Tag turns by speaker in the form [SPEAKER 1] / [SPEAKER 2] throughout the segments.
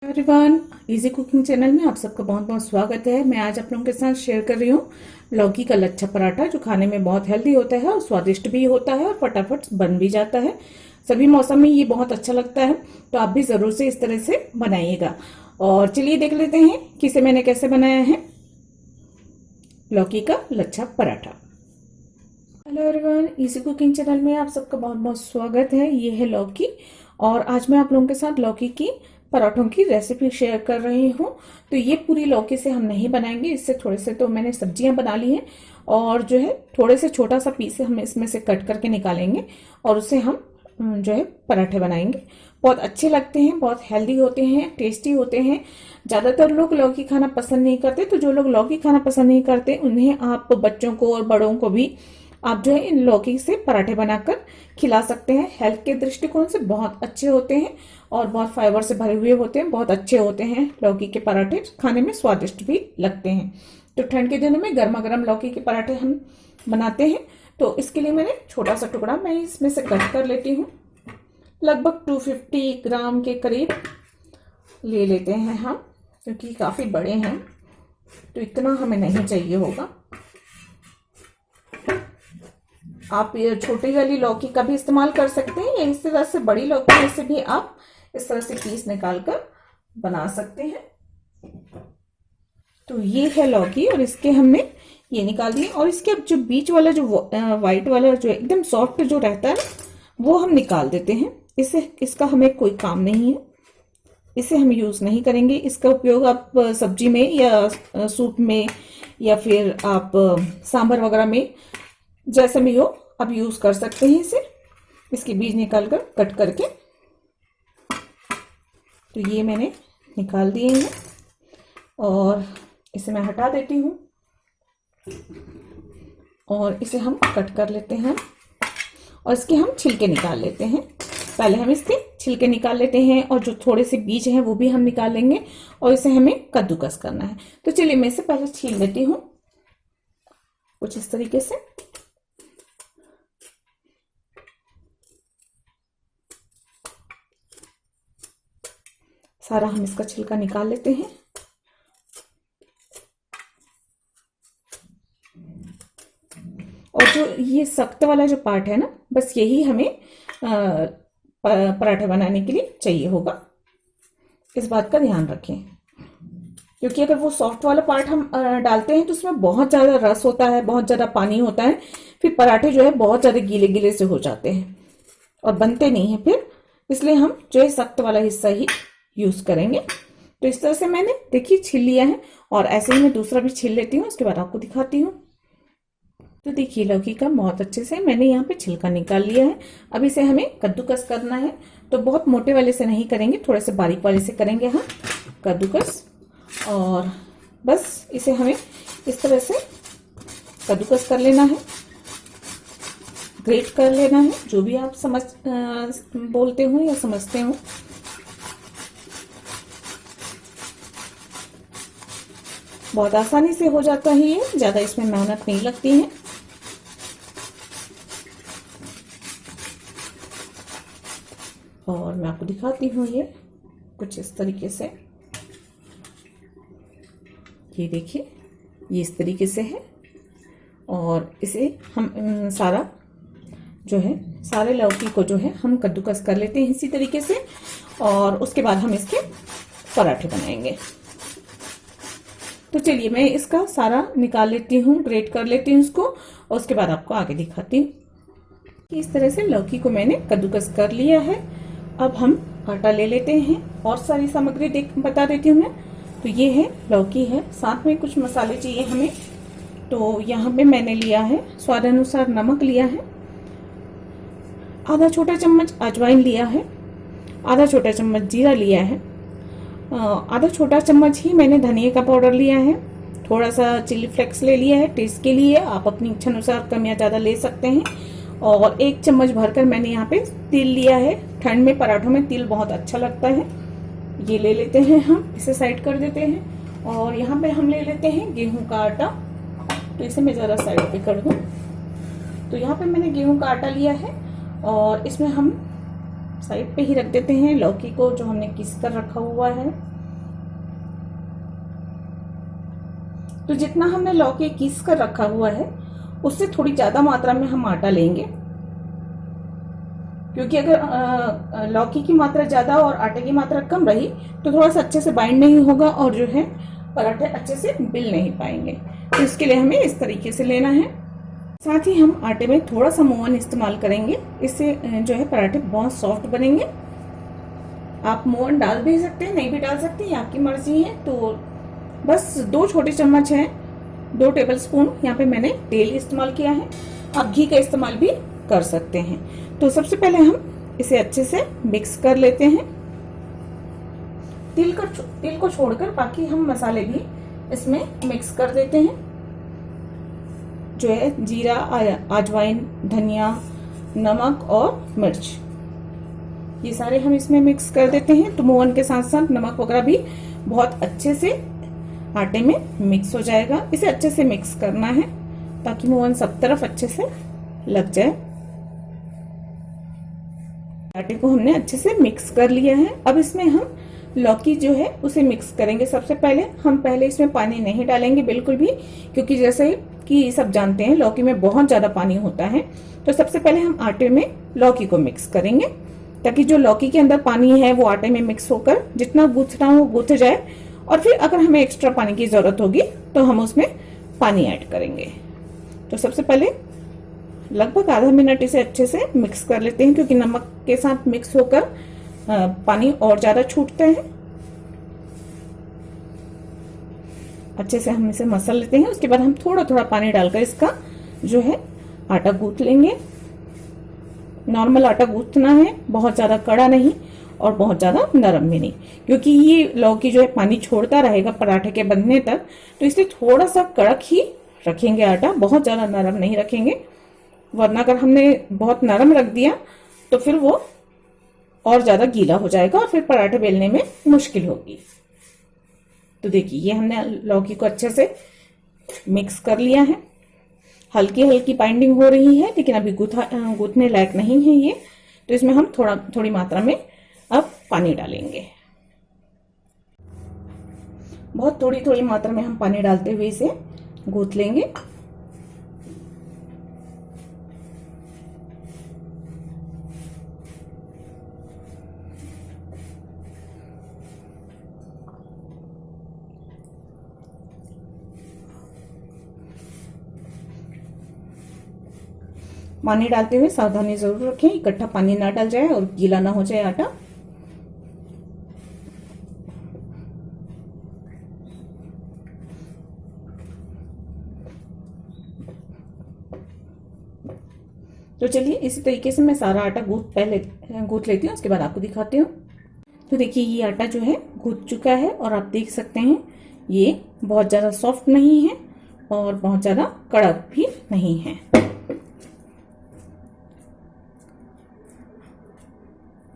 [SPEAKER 1] Everyone, easy cooking channel में आप सबका बहुत बहुत स्वागत है। मैं आज आप लोगों के साथ शेयर कर रही हूँ लौकी का लच्छा पराठा, जो खाने में बहुत हेल्दी होता है और स्वादिष्ट भी होता है और फटाफट बन भी जाता है। सभी मौसम में ये बहुत अच्छा लगता है, तो आप भी जरूर से इस तरह से बनाइएगा। और चलिए देख लेते हैं कि इसे मैंने कैसे बनाया है, लौकी का lachha paratha. Hello everyone, easy cooking channel में आप सबका बहुत बहुत स्वागत है। ये है लौकी, और आज मैं आप लोगों के साथ लौकी की पराठों की रेसिपी शेयर कर रही हूँ। तो ये पूरी लौकी से हम नहीं बनाएंगे, इससे थोड़े से तो मैंने सब्जियां बना ली हैं, और जो है थोड़े से छोटा सा पीस हम इसमें से कट करके निकालेंगे और उससे हम जो है पराठे बनाएंगे। बहुत अच्छे लगते हैं, बहुत हेल्दी होते हैं, टेस्टी होते हैं। ज्यादातर लोग लौकी खाना पसंद नहीं करते, तो जो लोग लौकी खाना पसंद नहीं करते उन्हें आप बच्चों को और बड़ों को भी आप जो है इन लौकी से पराठे बनाकर खिला सकते हैं। हेल्थ के दृष्टिकोण से बहुत अच्छे होते हैं और बहुत फाइबर से भरे हुए होते हैं, बहुत अच्छे होते हैं लौकी के पराठे, खाने में स्वादिष्ट भी लगते हैं। तो ठंड के दिनों में गर्मा गर्म लौकी के पराठे हम बनाते हैं। तो इसके लिए मैंने छोटा सा टुकड़ा मैं इसमें से कट कर लेती हूँ। लगभग 250 ग्राम के करीब ले लेते हैं हम, क्योंकि काफी बड़े हैं तो इतना हमें नहीं चाहिए होगा। आप ये छोटी वाली लौकी का भी इस्तेमाल कर सकते हैं, या इस तरह से बड़ी लौकी में से भी आप इस तरह से पीस निकाल कर बना सकते हैं। तो ये है लौकी, और इसके हमने ये निकाल दिए, और इसके अब जो बीच वाला जो व्हाइट वाला जो एकदम सॉफ्ट जो रहता है ना, वो हम निकाल देते हैं। इसका हमें कोई काम नहीं है, इसे हम यूज नहीं करेंगे। इसका उपयोग आप सब्जी में या सूप में या फिर आप सांभर वगैरह में जैसे भी हो आप यूज कर सकते हैं इसे। इसके बीज निकाल कर कट करके, तो ये मैंने निकाल दिए हैं और इसे मैं हटा देती हूँ, और इसे हम कट कर लेते हैं और इसके हम छिलके निकाल लेते हैं। पहले हम इसके छिलके निकाल लेते हैं, और जो थोड़े से बीज हैं वो भी हम निकाल लेंगे, और इसे हमें कद्दूकस करना है। तो चलिए मैं इसे पहले छील लेती हूँ कुछ इस तरीके से। सारा हम इसका छिलका निकाल लेते हैं। और जो ये सख्त वाला जो पार्ट है ना, बस यही हमें पराठा बनाने के लिए चाहिए होगा। इस बात का ध्यान रखें, क्योंकि अगर वो सॉफ्ट वाला पार्ट हम डालते हैं तो उसमें बहुत ज्यादा रस होता है, बहुत ज्यादा पानी होता है, फिर पराठे जो है बहुत ज्यादा गीले गीले से हो जाते हैं और बनते नहीं है फिर। इसलिए हम जो है सख्त वाला हिस्सा ही यूज करेंगे। तो इस तरह से मैंने देखिए छील लिया है, और ऐसे ही मैं दूसरा भी छील लेती हूँ, उसके बाद आपको दिखाती हूँ। तो देखिए लौकी का बहुत अच्छे से मैंने यहाँ पे छिलका निकाल लिया है। अब इसे हमें कद्दूकस करना है, तो बहुत मोटे वाले से नहीं करेंगे, थोड़े से बारीक वाले से करेंगे हम कद्दूकस। और बस इसे हमें इस तरह से कद्दूकस कर लेना है, ग्रेट कर लेना है, जो भी आप बोलते हो या समझते हो। बहुत आसानी से हो जाता है ये, ज्यादा इसमें मेहनत नहीं लगती है। और मैं आपको दिखाती हूँ ये कुछ इस तरीके से। ये देखिए ये इस तरीके से है, और इसे हम सारा जो है सारे लौकी को जो है हम कद्दूकस कर लेते हैं इसी तरीके से, और उसके बाद हम इसके पराठे बनाएंगे। तो चलिए मैं इसका सारा निकाल लेती हूँ, ग्रेट कर लेती हूँ इसको, और उसके बाद आपको आगे दिखाती हूँ। इस तरह से लौकी को मैंने कद्दूकस कर लिया है। अब हम आटा ले लेते हैं, और सारी सामग्री बता देती हूँ मैं। तो ये है लौकी है, साथ में कुछ मसाले चाहिए हमें। तो यहाँ पे मैंने लिया है स्वाद अनुसार नमक लिया है, आधा छोटा चम्मच अजवाइन लिया है, आधा छोटा चम्मच जीरा लिया है, आधा छोटा चम्मच ही मैंने धनिया का पाउडर लिया है, थोड़ा सा चिली फ्लेक्स ले लिया है टेस्ट के लिए, आप अपनी इच्छा अनुसार कम या ज्यादा ले सकते हैं। और 1 चम्मच भरकर मैंने यहाँ पे तिल लिया है। ठंड में पराठों में तिल बहुत अच्छा लगता है। ये ले लेते हैं हम, इसे साइड कर देते हैं। और यहाँ पे हम ले लेते हैं गेहूं का आटा, तो इसे मैं जरा साइड पे कर दूं। तो यहाँ पे मैंने गेहूं का आटा लिया है, और इसमें हम साइड पे ही रख देते हैं लौकी को जो हमने घिस कर रखा हुआ है। तो जितना हमने लौकी घिस कर रखा हुआ है उससे थोड़ी ज्यादा मात्रा में हम आटा लेंगे, क्योंकि अगर लौकी की मात्रा ज्यादा और आटे की मात्रा कम रही तो थोड़ा सा अच्छे से बाइंड नहीं होगा और जो है पराठे अच्छे से बेल नहीं पाएंगे। तो इसके लिए हमें इस तरीके से लेना है। साथ ही हम आटे में थोड़ा सा मोवन इस्तेमाल करेंगे, इससे जो है पराठे बहुत सॉफ्ट बनेंगे। आप मोवन डाल भी सकते हैं, नहीं भी डाल सकते, ये आपकी मर्जी है। तो बस 2 छोटे चम्मच है, 2 टेबल स्पून यहाँ पे मैंने तेल इस्तेमाल किया है। आप घी का इस्तेमाल भी कर सकते हैं। तो सबसे पहले हम इसे अच्छे से मिक्स कर लेते हैं। तिल को छोड़कर बाकी हम मसाले भी इसमें मिक्स कर देते हैं, जो है जीरा, अजवाइन, धनिया, नमक और मिर्च, ये सारे हम इसमें मिक्स कर देते हैं। तो मोहन के साथ साथ नमक वगैरह भी बहुत अच्छे से आटे में मिक्स हो जाएगा। इसे अच्छे से मिक्स करना है ताकि मोहन सब तरफ अच्छे से लग जाए। आटे को हमने अच्छे से मिक्स कर लिया है। अब इसमें हम लौकी जो है उसे मिक्स करेंगे। सबसे पहले हम इसमें पानी नहीं डालेंगे बिल्कुल भी, क्योंकि जैसे कि सब जानते हैं लौकी में बहुत ज्यादा पानी होता है। तो सबसे पहले हम आटे में लौकी को मिक्स करेंगे ताकि जो लौकी के अंदर पानी है वो आटे में मिक्स होकर जितना गूंथना हो गूंथ जाए, और फिर अगर हमें एक्स्ट्रा पानी की जरूरत होगी तो हम उसमें पानी ऐड करेंगे। तो सबसे पहले लगभग आधा मिनट इसे अच्छे से मिक्स कर लेते हैं, क्योंकि नमक के साथ मिक्स होकर पानी और ज्यादा छूटते हैं। अच्छे से हम इसे मसल लेते हैं। उसके बाद हम थोड़ा थोड़ा पानी डालकर इसका जो है आटा गूंथ लेंगे। नॉर्मल आटा गूंथना है, बहुत ज्यादा कड़ा नहीं और बहुत ज्यादा नरम भी नहीं, क्योंकि ये लौकी जो है पानी छोड़ता रहेगा पराठे के बनने तक। तो इसलिए थोड़ा सा कड़क ही रखेंगे आटा, बहुत ज्यादा नरम नहीं रखेंगे, वरना अगर हमने बहुत नरम रख दिया तो फिर वो और ज्यादा गीला हो जाएगा और फिर पराठे बेलने में मुश्किल होगी। तो देखिए ये हमने लौकी को अच्छे से मिक्स कर लिया है। हल्की हल्की बाइंडिंग हो रही है, लेकिन अभी गूंथने लायक नहीं है ये। तो इसमें हम थोड़ी मात्रा में अब पानी डालेंगे। बहुत थोड़ी थोड़ी मात्रा में हम पानी डालते हुए इसे गूंथ लेंगे। पानी डालते हुए सावधानी जरूर रखें, इकट्ठा पानी ना डाल जाए और गीला ना हो जाए आटा। तो चलिए इसी तरीके से मैं सारा आटा गूंथ लेती हूँ, उसके बाद आपको दिखाती हूँ। तो देखिए ये आटा जो है गूंथ चुका है और आप देख सकते हैं ये बहुत ज्यादा सॉफ्ट नहीं है और बहुत ज्यादा कड़क भी नहीं है।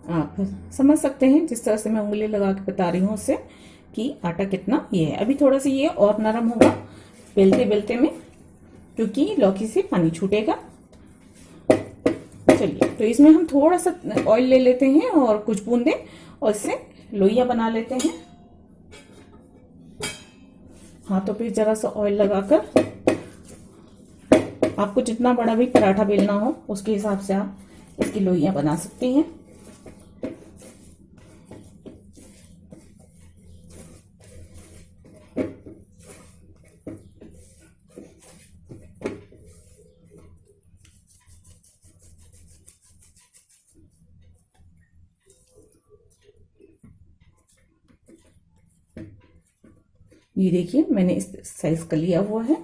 [SPEAKER 1] आप समझ सकते हैं जिस तरह से मैं उंगली लगा के बता रही हूँ उससे कि आटा कितना ये है। अभी थोड़ा सा ये और नरम होगा बेलते बेलते में, क्योंकि लौकी से पानी छूटेगा। चलिए तो इसमें हम थोड़ा सा ऑयल ले लेते हैं और कुछ बूंदे, और इससे लोइयां बना लेते हैं। हाथों पे जरा सा ऑयल लगाकर, आपको जितना बड़ा भी पराठा बेलना हो उसके हिसाब से आप इसकी लोइयां बना सकती हैं। ये देखिए मैंने इस साइज का लिया हुआ है।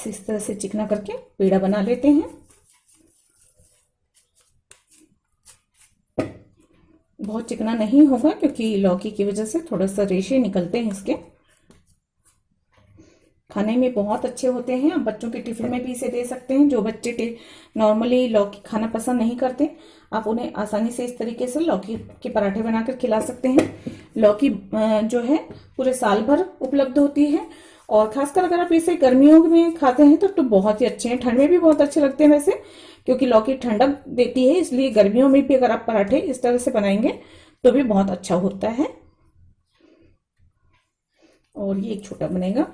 [SPEAKER 1] इस तरह से चिकना करके पेड़ा बना लेते हैं। बहुत चिकना नहीं होगा क्योंकि लौकी की वजह से थोड़ा सा रेशे निकलते हैं इसके। खाने में बहुत अच्छे होते हैं। आप बच्चों के टिफिन में भी इसे दे सकते हैं। जो बच्चे नॉर्मली लौकी खाना पसंद नहीं करते, आप उन्हें आसानी से इस तरीके से लौकी के पराठे बनाकर खिला सकते हैं। लौकी जो है पूरे साल भर उपलब्ध होती है, और खासकर अगर आप इसे गर्मियों में खाते हैं तो बहुत ही अच्छे हैं। ठंड में भी बहुत अच्छे लगते हैं वैसे, क्योंकि लौकी ठंडक देती है, इसलिए गर्मियों में भी अगर आप पराठे इस तरह से बनाएंगे तो भी बहुत अच्छा होता है। और ये एक छोटा बनेगा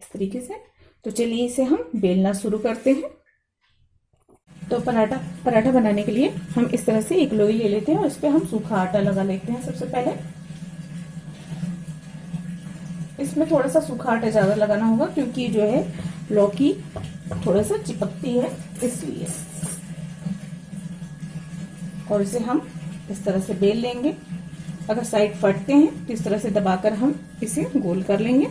[SPEAKER 1] इस तरीके से। तो चलिए इसे हम बेलना शुरू करते हैं। तो पराठा बनाने के लिए हम इस तरह से एक लोई ले लेते हैं और इस पर हम सूखा आटा लगा लेते हैं। सबसे पहले इसमें थोड़ा सा सूखा आटा ज़्यादा लगाना होगा, क्योंकि जो है लौकी थोड़ा सा चिपकती है इसलिए। और इसे हम इस तरह से बेल लेंगे। अगर साइड फटते हैं तो इस तरह से दबाकर हम इसे गोल कर लेंगे।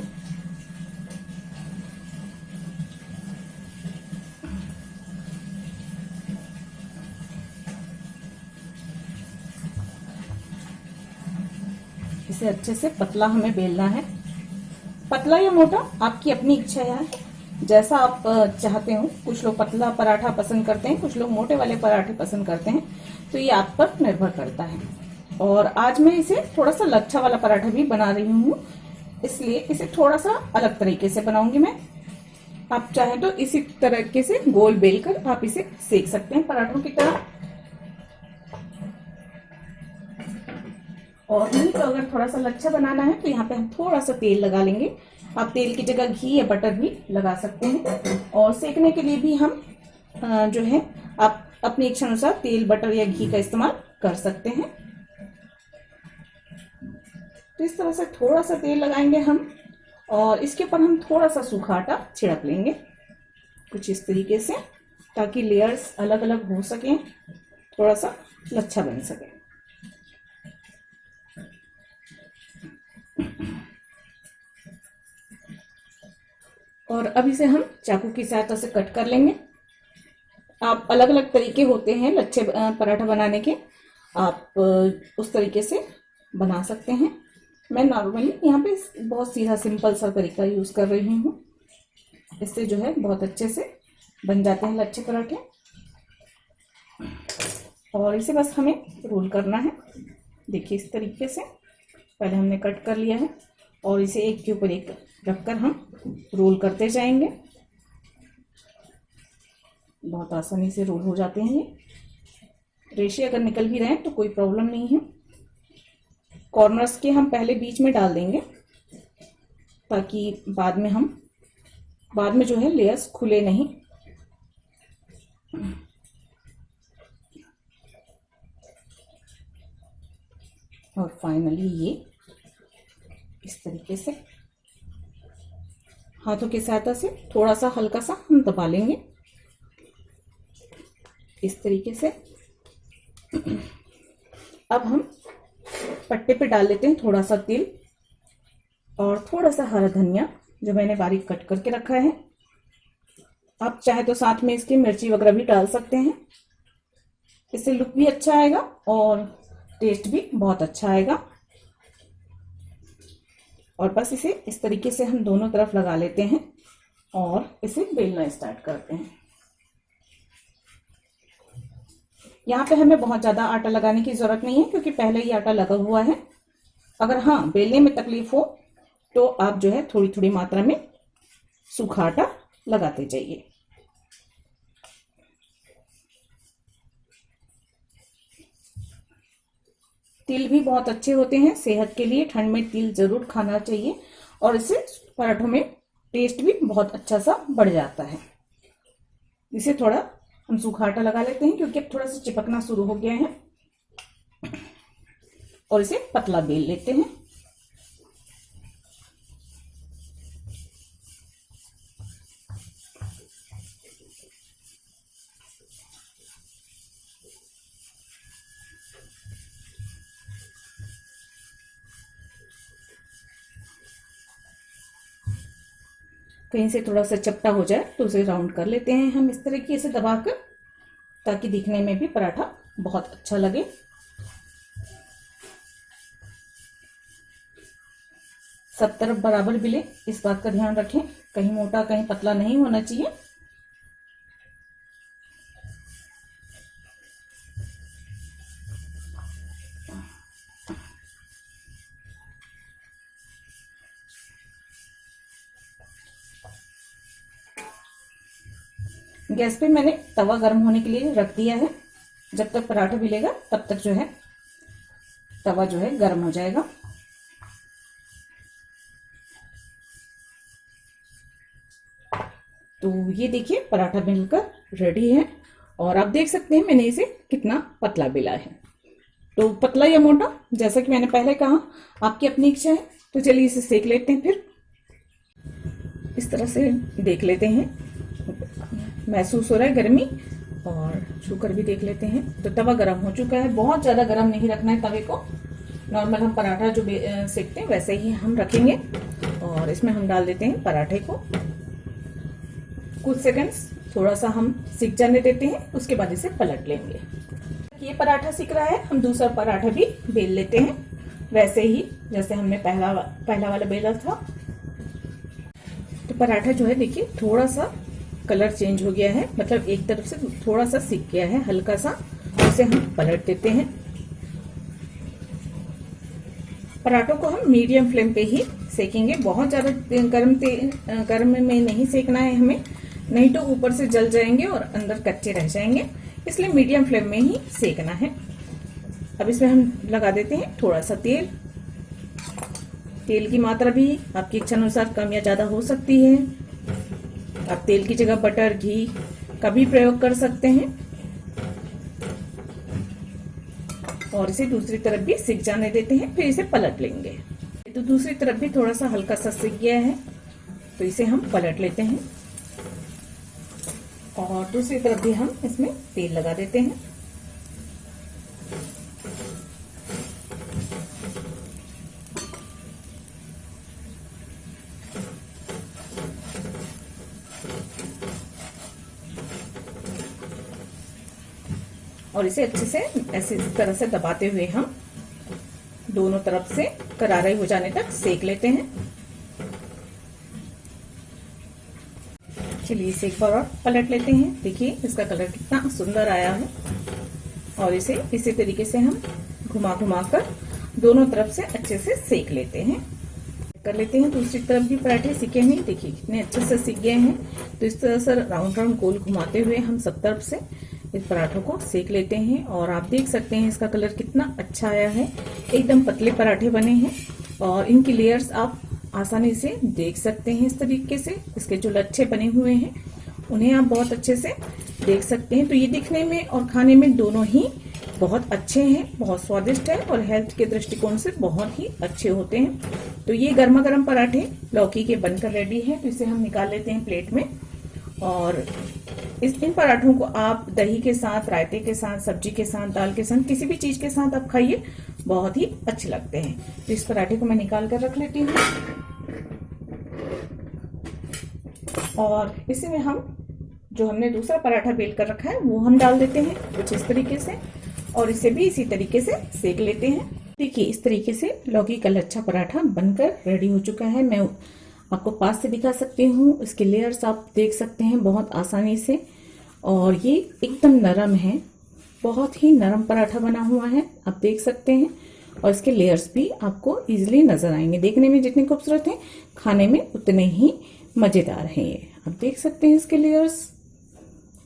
[SPEAKER 1] इसे अच्छे से पतला हमें बेलना है। पतला या मोटा आपकी अपनी इच्छा है, जैसा आप चाहते हो। कुछ लोग पतला पराठा पसंद करते हैं, कुछ लोग मोटे वाले पराठे पसंद करते हैं, तो ये आप पर निर्भर करता है। और आज मैं इसे थोड़ा सा लच्छा वाला पराठा भी बना रही हूँ, इसलिए इसे थोड़ा सा अलग तरीके से बनाऊंगी मैं। आप चाहे तो इसी तरीके से गोल बेल कर आप इसे सेक सकते हैं पराठों की तरह। और नहीं तो अगर थोड़ा सा लच्छा बनाना है तो यहाँ पे हम थोड़ा सा तेल लगा लेंगे। आप तेल की जगह घी या बटर भी लगा सकते हैं। और सेकने के लिए भी हम जो है आप अपनी इच्छा अनुसार तेल, बटर या घी का इस्तेमाल कर सकते हैं। तो इस तरह से थोड़ा सा तेल लगाएंगे हम, और इसके ऊपर हम थोड़ा सा सूखा आटा छिड़क लेंगे कुछ इस तरीके से, ताकि लेयर्स अलग अलग हो सकें, थोड़ा सा लच्छा बन सके। और अब इसे हम चाकू की सहायता से कट कर लेंगे। आप अलग अलग तरीके होते हैं लच्छे पराठा बनाने के, आप उस तरीके से बना सकते हैं। मैं नॉर्मली यहाँ पे बहुत सीधा सिंपल सा तरीका यूज कर रही हूँ। इससे जो है बहुत अच्छे से बन जाते हैं लच्छे पराठे। और इसे बस हमें रोल करना है। देखिए इस तरीके से पहले हमने कट कर लिया है, और इसे एक के ऊपर एक रखकर हम रोल करते जाएंगे। बहुत आसानी से रोल हो जाते हैं ये। रेशे अगर निकल भी रहे हैं तो कोई प्रॉब्लम नहीं है। कॉर्नर्स के हम पहले बीच में डाल देंगे, ताकि बाद में जो है लेयर्स खुले नहीं। और फाइनली ये इस तरीके से हाथों की सहायता से थोड़ा सा हल्का सा हम दबा लेंगे इस तरीके से। अब हम पट्टे पे डाल लेते हैं थोड़ा सा तेल और थोड़ा सा हरा धनिया, जो मैंने बारीक कट करके रखा है। आप चाहे तो साथ में इसकी मिर्ची वगैरह भी डाल सकते हैं। इससे लुक भी अच्छा आएगा और टेस्ट भी बहुत अच्छा आएगा। और बस इसे इस तरीके से हम दोनों तरफ लगा लेते हैं और इसे बेलना स्टार्ट करते हैं। यहाँ पे हमें बहुत ज़्यादा आटा लगाने की ज़रूरत नहीं है, क्योंकि पहले ही आटा लगा हुआ है। अगर हाँ बेलने में तकलीफ हो तो आप जो है थोड़ी थोड़ी मात्रा में सूखा आटा लगाते जाइए। तिल भी बहुत अच्छे होते हैं सेहत के लिए। ठंड में तिल जरूर खाना चाहिए, और इससे पराठों में टेस्ट भी बहुत अच्छा सा बढ़ जाता है। इसे थोड़ा हम सूखा आटा लगा लेते हैं, क्योंकि अब थोड़ा सा चिपकना शुरू हो गया है। और इसे पतला बेल लेते हैं। कहीं से थोड़ा सा चपटा हो जाए तो उसे राउंड कर लेते हैं हम इस तरीके से दबाकर, ताकि दिखने में भी पराठा बहुत अच्छा लगे। सब तरफ बराबर मिले, इस बात का ध्यान रखें। कहीं मोटा कहीं पतला नहीं होना चाहिए। गैस पे मैंने तवा गर्म होने के लिए रख दिया है। जब तक पराठा मिलेगा तब तक जो है तवा जो है गर्म हो जाएगा। तो ये देखिए पराठा मिलकर रेडी है और आप देख सकते हैं मैंने इसे कितना पतला बेला है। तो पतला या मोटा जैसा कि मैंने पहले कहा, आपकी अपनी इच्छा है। तो चलिए इसे सेक लेते हैं। फिर इस तरह से देख लेते हैं, महसूस हो रहा है गर्मी, और छूकर भी देख लेते हैं। तो तवा गर्म हो चुका है। बहुत ज़्यादा गर्म नहीं रखना है तवे को, नॉर्मल हम पराठा जो सेकते हैं वैसे ही हम रखेंगे। और इसमें हम डाल देते हैं पराठे को। कुछ सेकंड्स थोड़ा सा हम सिक जाने देते हैं, उसके बाद इसे पलट लेंगे। ये पराठा सिक रहा है, हम दूसरा पराठा भी बेल लेते हैं वैसे ही जैसे हमने पहला वाला बेला था। तो पराठा जो है देखिए थोड़ा सा कलर चेंज हो गया है, मतलब एक तरफ से थोड़ा सा सिक गया है हल्का सा। उसे हम पलट देते हैं। पराठों को हम मीडियम फ्लेम पे ही सेकेंगे, बहुत ज्यादा गर्म में नहीं सेकना है हमें, नहीं तो ऊपर से जल जाएंगे और अंदर कच्चे रह जाएंगे। इसलिए मीडियम फ्लेम में ही सेकना है। अब इसमें हम लगा देते हैं थोड़ा सा तेल। तेल की मात्रा भी आपकी इच्छा अनुसार कम या ज्यादा हो सकती है। आप तेल की जगह बटर, घी का भी प्रयोग कर सकते हैं। और इसे दूसरी तरफ भी सिक जाने देते हैं, फिर इसे पलट लेंगे। तो दूसरी तरफ भी थोड़ा सा हल्का सा सिक गया है, तो इसे हम पलट लेते हैं। और दूसरी तरफ भी हम इसमें तेल लगा देते हैं। और इसे अच्छे से ऐसे इस तरह से दबाते हुए हम दोनों तरफ से करारे हो जाने तक सेक लेते हैं। चलिए इसे एक बार और पलट लेते हैं। देखिए इसका कलर कितना सुंदर आया है। और इसे इसी तरीके से हम घुमा घुमा कर दोनों तरफ से अच्छे से सेक लेते हैं। कर लेते हैं। दूसरी तरफ भी पराठे सिके हुए, देखिए कितने अच्छे से सिक गए हैं। तो इस तरह से राउंड राउंड गोल घुमाते हुए हम सब तरफ से इस पराठों को सेक लेते हैं। और आप देख सकते हैं इसका कलर कितना अच्छा आया है, एकदम पतले पराठे बने हैं। और इनकी लेयर्स आप आसानी से देख सकते हैं। इस तरीके से इसके जो लच्छे बने हुए हैं उन्हें आप बहुत अच्छे से देख सकते हैं। तो ये दिखने में और खाने में दोनों ही बहुत अच्छे हैं, बहुत स्वादिष्ट है और हेल्थ के दृष्टिकोण से बहुत ही अच्छे होते हैं। तो ये गर्मा गर्म पराठे लौकी के बनकर रेडी है। तो इसे हम निकाल लेते हैं प्लेट में। और इन पराठों को आप दही के साथ, रायते के साथ, सब्जी के साथ, दाल के साथ, किसी भी चीज के साथ आप खाइए, बहुत ही अच्छे लगते हैं। तो इस पराठे को मैं निकाल कर रख लेती हूँ। और इसी में हम जो हमने दूसरा पराठा बेल कर रखा है वो हम डाल देते हैं कुछ इस तरीके से। और इसे भी इसी तरीके से सेक लेते हैं। देखिए इस तरीके से लौकी का लच्छा पराठा बनकर रेडी हो चुका है। मैं आपको पास से दिखा सकती हूँ, इसके लेयर्स आप देख सकते हैं बहुत आसानी से। और ये एकदम नरम है, बहुत ही नरम पराठा बना हुआ है, आप देख सकते हैं। और इसके लेयर्स भी आपको इजीली नजर आएंगे। देखने में जितने खूबसूरत हैं, खाने में उतने ही मजेदार हैं। ये आप देख सकते हैं इसके लेयर्स,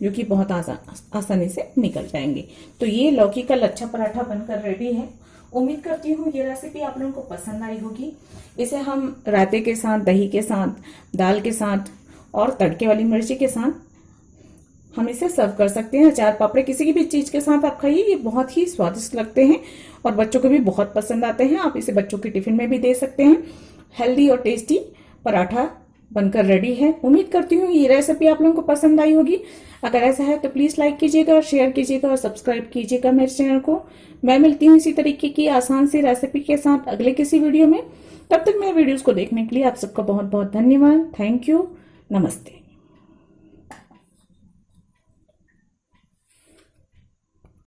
[SPEAKER 1] जो कि बहुत आसानी से निकल जाएंगे। तो ये लौकी का लच्छा पराठा बनकर रेडी है। उम्मीद करती हूँ ये रेसिपी आप लोगों को पसंद आई होगी। इसे हम रायते के साथ, दही के साथ, दाल के साथ और तड़के वाली मिर्ची के साथ हम इसे सर्व कर सकते हैं। अचार पापड़ किसी की भी चीज के साथ आप खाइए, ये बहुत ही स्वादिष्ट लगते हैं और बच्चों को भी बहुत पसंद आते हैं। आप इसे बच्चों के टिफिन में भी दे सकते हैं। हेल्दी और टेस्टी पराठा बनकर रेडी है। उम्मीद करती हूँ ये रेसिपी आप लोगों को पसंद आई होगी। अगर ऐसा है तो प्लीज लाइक कीजिएगा और शेयर कीजिएगा और सब्सक्राइब कीजिएगा मेरे चैनल को। मैं मिलती हूँ इसी तरीके की आसान सी रेसिपी के साथ अगले किसी वीडियो में। तब तक मेरे वीडियोस को देखने के लिए आप सबका बहुत बहुत धन्यवाद। Thank you. नमस्ते।